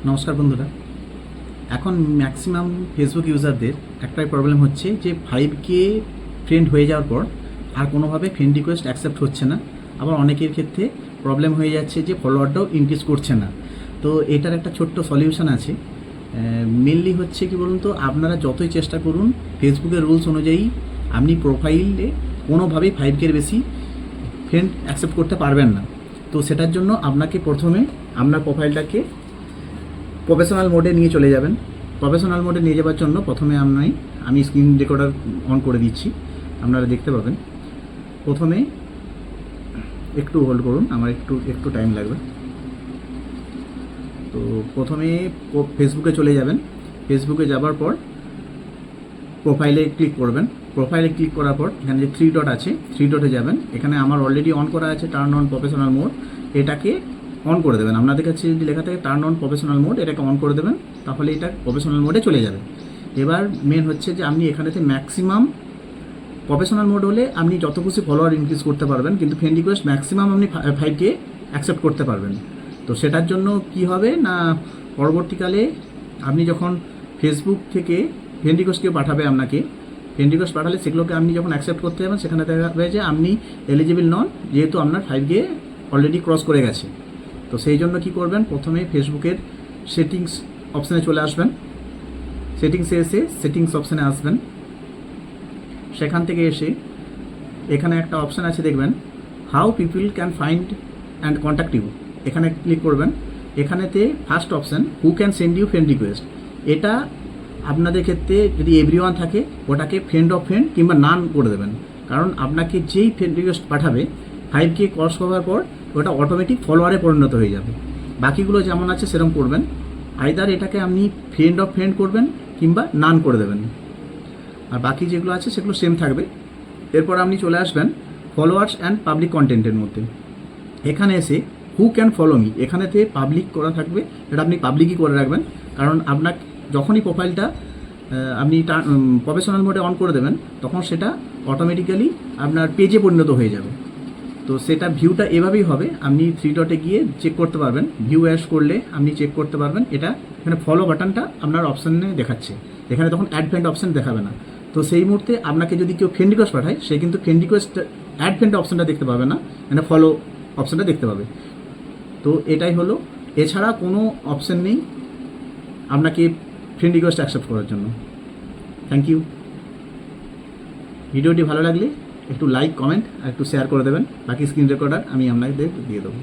নমস্কার বন্ধুরা। এখন ম্যাক্সিমাম ফেসবুক ইউজারদের একটাই প্রবলেম হচ্ছে যে 5K ফ্রেন্ড হয়ে যাওয়ার পর আর কোনোভাবে ফ্রেন্ড রিকোয়েস্ট অ্যাকসেপ্ট হচ্ছে না। আবার অনেকের ক্ষেত্রে প্রবলেম হয়ে যাচ্ছে যে ফলোয়ারটাও ইনক্রিজ করছে না। তো এটার একটা ছোট্ট সলিউশন আছে। মেনলি হচ্ছে কি বলুন তো, আপনারা যতই চেষ্টা করুন ফেসবুকের রুলস অনুযায়ী আপনি প্রোফাইলে কোনোভাবেই 5K বেশি ফ্রেন্ড অ্যাকসেপ্ট করতে পারবেন না। তো সেটার জন্য আপনাকে প্রথমে আপনার প্রোফাইলটাকে প্রফেশনাল মোডে নিয়ে চলে যাবেন। প্রফেশনাল মোডে নিয়ে যাওয়ার জন্য প্রথমে আমি স্ক্রিন রেকর্ডার অন করে দিচ্ছি, আপনারা দেখতে পাবেন। প্রথমে একটু হোল্ড করুন, আমার একটু টাইম লাগবে। তো প্রথমে ফেসবুকে চলে যাবেন। ফেসবুকে যাবার পর প্রোফাইলে ক্লিক করবেন। প্রোফাইলে ক্লিক করার পর এখানে যে 3 ডট আছে, 3 ডটে যাবেন। এখানে আমার অলরেডি অন করা আছে টার্ন অন প্রফেশনাল মোড, এটাকে অন করে দেবেন। আপনাদের কাছে যদি লেখা থাকে টার্ন অন প্রফেশনাল মোড, এটাকে অন করে দেবেন, তাহলে এটা প্রফেশনাল মোডে চলে যাবে। এবার মেন হচ্ছে যে আপনি এখানেতে ম্যাক্সিমাম প্রফেশনাল মোড হলে আপনি যত খুশি ফলোয়ার ইনক্রিজ করতে পারবেন, কিন্তু ফ্রেন্ড রিকোয়েস্ট ম্যাক্সিমাম আপনি 5K অ্যাকসেপ্ট করতে পারবেন। তো সেটার জন্য কি হবে না, পরবর্তীকালে আপনি যখন ফেসবুক থেকে ফ্রেন্ড রিকোয়েস্ট কেউ পাঠাবে আপনাকে, ফ্রেন্ড রিকোয়েস্ট পাঠালে সেগুলোকে আপনি যখন অ্যাকসেপ্ট করতে যাবেন, সেখানে দেখা যাবে যে আপনি এলিজিবল নন, যেহেতু আপনার 5K অলরেডি ক্রস করে গেছে। তো সেই জন্য কী করবেন, প্রথমে ফেসবুকের সেটিংস অপশানে চলে আসবেন। সেটিংসে এসে সেটিংস অপশানে আসবেন। সেখান থেকে এসে এখানে একটা অপশান আছে, দেখবেন how people can find and contact you, এখানে ক্লিক করবেন। এখানেতে first option who can send you friend request, এটা আপনাদের ক্ষেত্রে যদি এভরিওয়ান থাকে ওটাকে ফ্রেন্ড অফ ফ্রেন্ড কিংবা নান করে দেবেন। কারণ আপনাকে যেই ফ্রেন্ড রিকোয়েস্ট পাঠাবে 5K ক্রস করার পর ওটা অটোমেটিক ফলোয়ারে পরিণত হয়ে যাবে। বাকিগুলো যেমন আছে সেরকম করবেন, আইদার এটাকে আপনি ফ্রেন্ড অফ ফ্রেন্ড করবেন কিংবা নান করে দেবেন, আর বাকি যেগুলো আছে সেগুলো সেম থাকবে। এরপর আপনি চলে আসবেন ফলোয়ার্স অ্যান্ড পাবলিক কন্টেন্টের মধ্যে। এখানে এসে হু ক্যান ফলো মি, এখানেতে পাবলিক করা থাকবে, এটা আপনি পাবলিকই করে রাখবেন। কারণ আপনার যখনই প্রোফাইলটা আপনি প্রফেশনাল মোডে অন করে দেবেন, তখন সেটা অটোমেটিক্যালি আপনার পেজে পরিণত হয়ে যাবে। তো সেটা ভিউটা এভাবেই হবে, আপনি 3 ডটে গিয়ে চেক করতে পারবেন। ভিউ অ্যাড করলে আপনি চেক করতে পারবেন। এটা এখানে ফলো বাটনটা আপনার অপশানে দেখাচ্ছে, এখানে তখন অ্যাড ফ্রেন্ড অপশান দেখাবে না। তো সেই মুহূর্তে আপনাকে যদি কেউ ফ্রেন্ড রিকোয়েস্ট পাঠায়, সে কিন্তু ফ্রেন্ড রিকোয়েস্ট অ্যাড ফ্রেন্ড অপশানটা দেখতে পাবে না, মানে ফলো অপশানটা দেখতে পাবে। তো এটাই হলো, এছাড়া কোনো অপশান নেই আপনাকে ফ্রেন্ড রিকোয়েস্ট অ্যাকসেপ্ট করার জন্য। Thank you. ভিডিওটি ভালো লাগলে একটু লাইক, কমেন্ট আর একটু শেয়ার করে দেবেন। বাকি স্ক্রিন রেকর্ডার আমি আপনাদের দিয়ে দেবো।